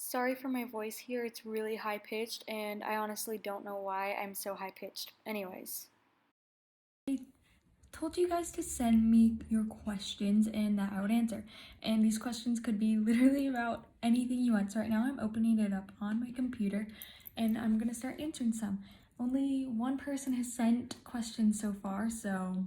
Sorry for my voice here, it's really high pitched, and I honestly don't know why I'm so high pitched. Anyways. I told you guys to send me your questions and that I would answer. And these questions could be literally about anything you want. So right now I'm opening it up on my computer and I'm gonna start answering some. Only one person has sent questions so far, so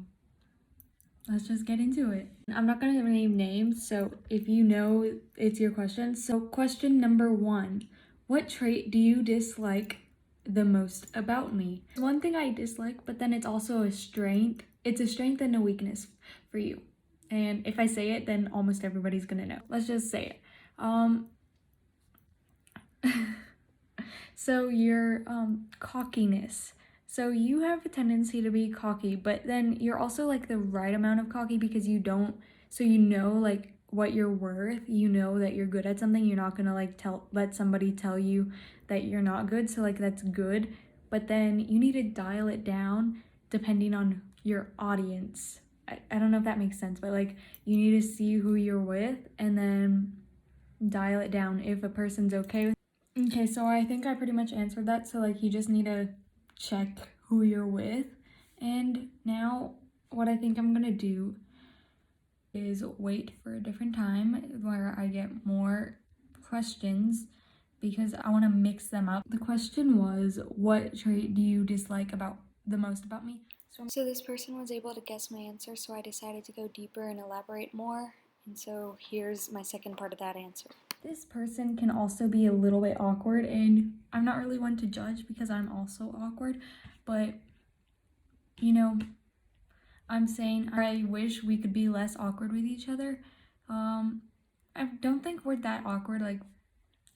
let's just get into it. I'm not gonna name names, so if you know it's your question. So question number 1, what trait do you dislike the most about me? One thing I dislike, but then it's also a strength. It's a strength and a weakness for you. And if I say it, then almost everybody's gonna know. Let's just say it. So your cockiness. So you have a tendency to be cocky, but then you're also like the right amount of cocky because you don't, so you know like what you're worth, you know that you're good at something, you're not gonna like let somebody tell you that you're not good, so like that's good, but then you need to dial it down depending on your audience. I don't know if that makes sense, but like you need to see who you're with and then dial it down if a person's okay with. Okay, so I think I pretty much answered that. So like you just need to check who you're with. And now what I think I'm gonna do is wait for a different time where I get more questions because I want to mix them up. The question was, what trait do you dislike about the most about me? So this person was able to guess my answer, so I decided to go deeper and elaborate more. And so here's my second part of that answer. This person can also be a little bit awkward, and I'm not really one to judge because I'm also awkward, but you know, I'm saying I wish we could be less awkward with each other. I don't think we're that awkward. Like,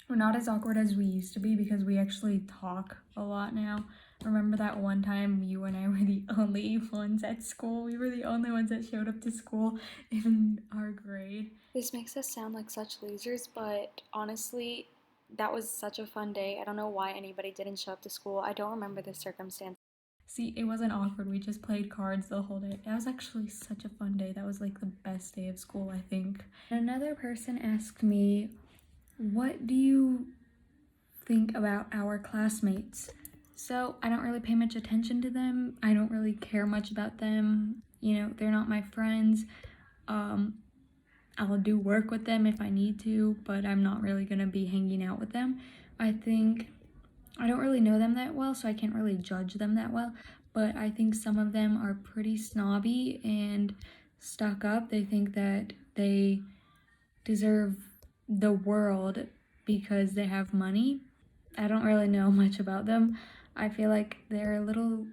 we're not as awkward as we used to be because we actually talk a lot now. Remember that one time you and I were the only ones at school? We were the only ones that showed up to school in our grade. This makes us sound like such losers, but honestly, that was such a fun day. I don't know why anybody didn't show up to school. I don't remember the circumstance. See, it wasn't awkward. We just played cards the whole day. That was actually such a fun day. That was like the best day of school, I think. Another person asked me, what do you think about our classmates? So I don't really pay much attention to them. I don't really care much about them. You know, they're not my friends. I'll do work with them if I need to, but I'm not really gonna be hanging out with them. I think I don't really know them that well, so I can't really judge them that well, but I think some of them are pretty snobby and stuck up. They think that they deserve the world because they have money. I don't really know much about them. I feel like they're a little,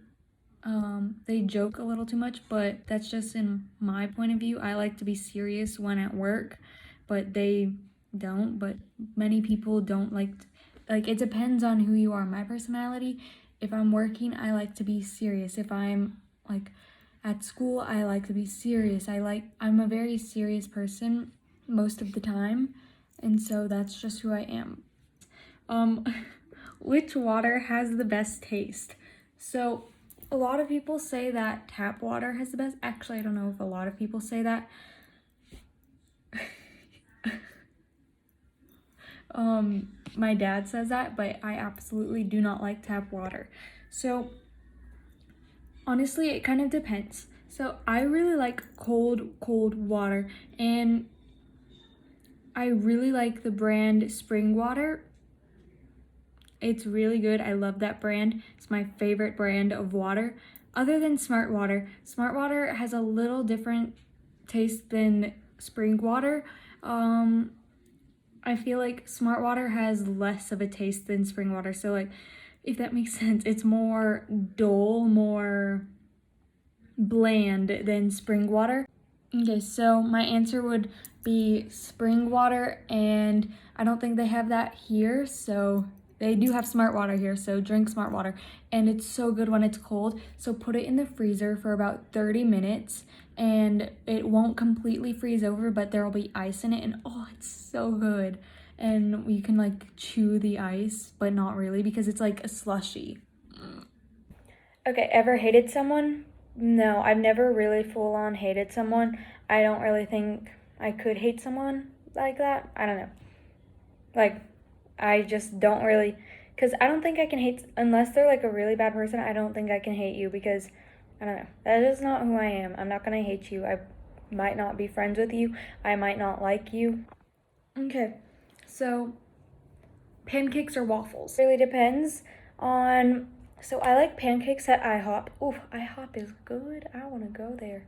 they joke a little too much, but that's just in my point of view. I like to be serious when at work, but they don't. But many people don't like it depends on who you are. My personality, if I'm working, I like to be serious. If I'm like at school, I like to be serious. I'm a very serious person most of the time, and so that's just who I am. Which water has the best taste? So a lot of people say that tap water has the best. Actually, I don't know if a lot of people say that. My dad says that, but I absolutely do not like tap water. So honestly, it kind of depends. So I really like cold water, and I really like the brand Spring Water. It's really good. I love that brand. It's my favorite brand of water. Other than Smart Water. Smart Water has a little different taste than Spring Water. I feel like Smart Water has less of a taste than Spring Water. So like, if that makes sense, it's more dull, more bland than Spring Water. Okay, so my answer would be Spring Water, and I don't think they have that here, so they do have Smart Water here, so drink Smart Water. And it's so good when it's cold, so put it in the freezer for about 30 minutes, and it won't completely freeze over, but there will be ice in it, and oh, it's so good. And you can like chew the ice, but not really because it's like a slushy. Okay, ever hated someone? No, I've never really full on hated someone. I don't really think I could hate someone like that. I don't know. Like, I just don't really, because I don't think I can hate, unless they're like a really bad person, I don't think I can hate you because, I don't know, that is not who I am. I'm not gonna hate you. I might not be friends with you. I might not like you. Okay, so pancakes or waffles? Really depends on, so I like pancakes at IHOP. Ooh, IHOP is good. I wanna go there.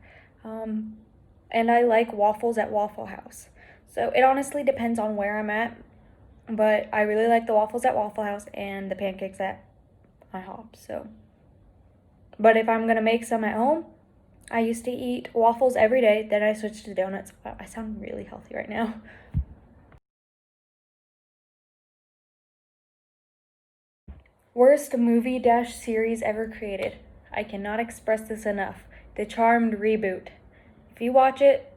And I like waffles at Waffle House. So it honestly depends on where I'm at, but I really like the waffles at Waffle House and the pancakes at IHOP. So, but if I'm gonna make some at home, I used to eat waffles every day. Then I switched to donuts. Wow, I sound really healthy right now. Worst movie dash series ever created. I cannot express this enough. The Charmed reboot. If you watch it,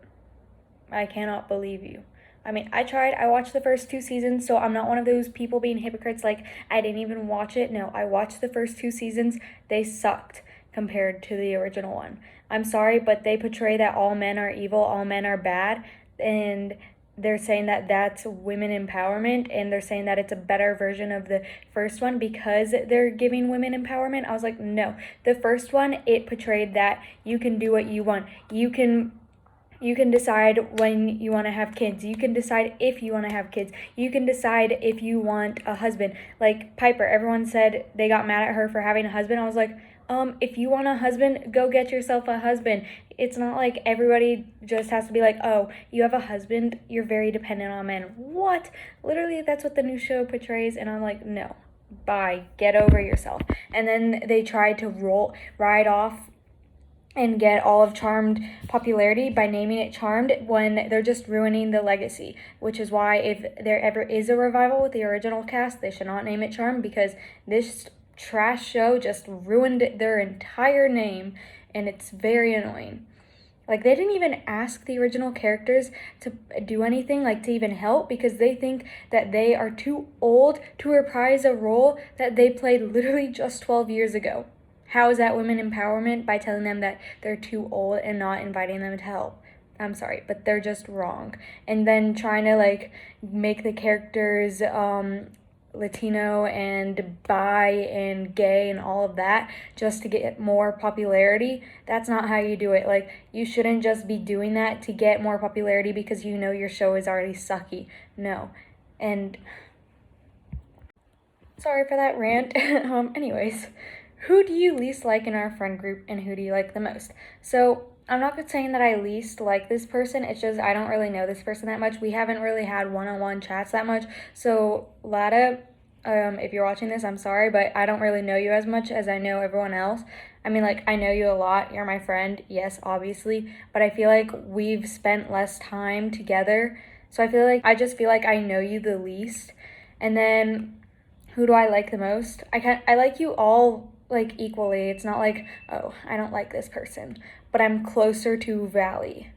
I cannot believe you. I mean, I tried. I watched the first two seasons, so I'm not one of those people being hypocrites like I didn't even watch it. No, I watched the first two seasons. They sucked compared to the original one. I'm sorry, but they portray that all men are evil, all men are bad, and they're saying that that's women empowerment, and they're saying that it's a better version of the first one because they're giving women empowerment. I was like, no. The first one, it portrayed that you can do what you want. You can decide when you want to have kids. You can decide if you want to have kids. You can decide if you want a husband. Like Piper, everyone said they got mad at her for having a husband. I was like, if you want a husband, go get yourself a husband. It's not like everybody just has to be like, oh, you have a husband, you're very dependent on men. What? Literally, that's what the new show portrays. And I'm like, no, bye, get over yourself. And then they tried to ride off and get all of Charmed popularity by naming it Charmed when they're just ruining the legacy, which is why if there ever is a revival with the original cast, they should not name it Charmed because this trash show just ruined their entire name and it's very annoying. Like, they didn't even ask the original characters to do anything, like to even help, because they think that they are too old to reprise a role that they played literally just 12 years ago. How is that women empowerment? By telling them that they're too old and not inviting them to help. I'm sorry, but they're just wrong. And then trying to like make the characters Latino and bi and gay and all of that just to get more popularity. That's not how you do it. Like, you shouldn't just be doing that to get more popularity because you know your show is already sucky. No. And sorry for that rant. Anyways, who do you least like in our friend group and who do you like the most? So I'm not saying that I least like this person. It's just I don't really know this person that much. We haven't really had one-on-one chats that much. So Lada, if you're watching this, I'm sorry, but I don't really know you as much as I know everyone else. I mean, like, I know you a lot. You're my friend, yes, obviously, but I feel like we've spent less time together. So I just feel like I know you the least. And then who do I like the most? I like you all like equally. It's not like, oh, I don't like this person, but I'm closer to Valley.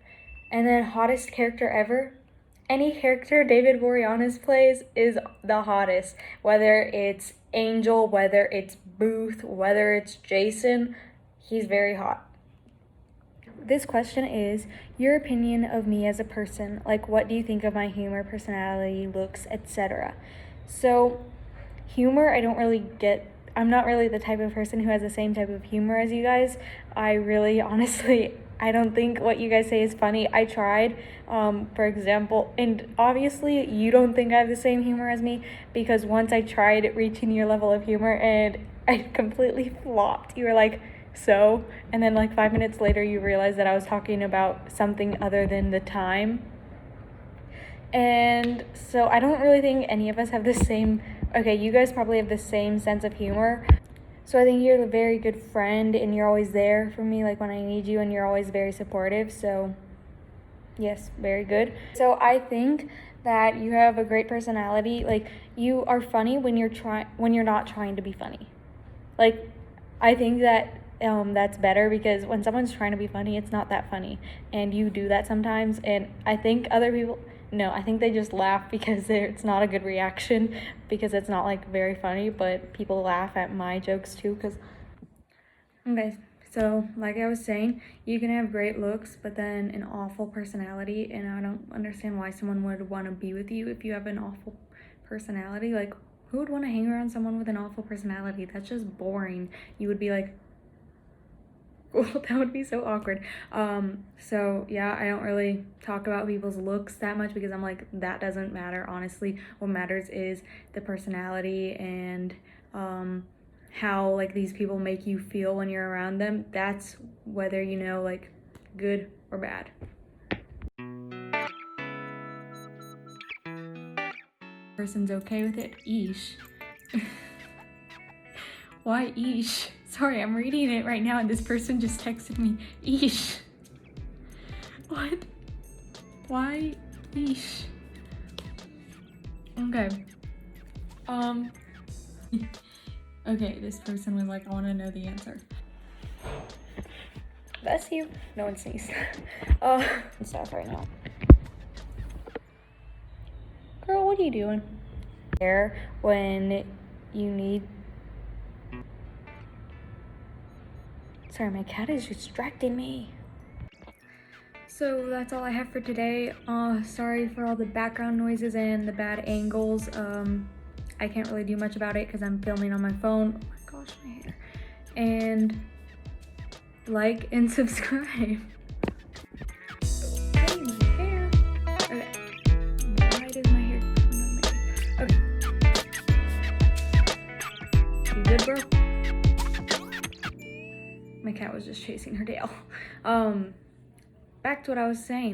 And then hottest character ever? Any character David Boreanaz plays is the hottest. Whether it's Angel, whether it's Booth, whether it's Jason, he's very hot. This question is your opinion of me as a person. Like, what do you think of my humor, personality, looks, etc.? So, humor, I don't really get. I'm not really the type of person who has the same type of humor as you guys. I really, honestly, I don't think what you guys say is funny. I tried, for example, and obviously you don't think I have the same humor as me because once I tried reaching your level of humor and I completely flopped. You were like, so, and then like 5 minutes later you realized that I was talking about something other than the time. And so I don't really think any of us have the same, okay, you guys probably have the same sense of humor. So I think you're a very good friend and you're always there for me, like when I need you, and you're always very supportive. So yes, very good. So I think that you have a great personality. Like, you are funny when you're not trying to be funny. Like, I think that that's better because when someone's trying to be funny, it's not that funny, and you do that sometimes. And I think other people, no, I think they just laugh because it's not a good reaction because it's not like very funny. But people laugh at my jokes too. Cause okay, so like I was saying, you can have great looks, but then an awful personality, and I don't understand why someone would want to be with you if you have an awful personality. Like, who would want to hang around someone with an awful personality? That's just boring. You would be like, well, that would be so awkward. So yeah, I don't really talk about people's looks that much because I'm like, that doesn't matter, honestly. What matters is the personality and how like these people make you feel when you're around them. That's whether, you know, like good or bad. Person's okay with it. Eesh. Why eesh? Sorry, I'm reading it right now and this person just texted me, eesh. What? Why eesh? Okay. Okay, this person was like, I want to know the answer. Bless you. No one sneezed. Stuff right now. Girl, what are you doing? There when you need. Sorry, my cat is distracting me. So that's all I have for today. Sorry for all the background noises and the bad angles. I can't really do much about it because I'm filming on my phone. Oh my gosh, my hair. And like and subscribe. Hey, my hair. Okay. Why does my hair come on my face? Okay. You good, bro? My cat was just chasing her tail. Back to what I was saying.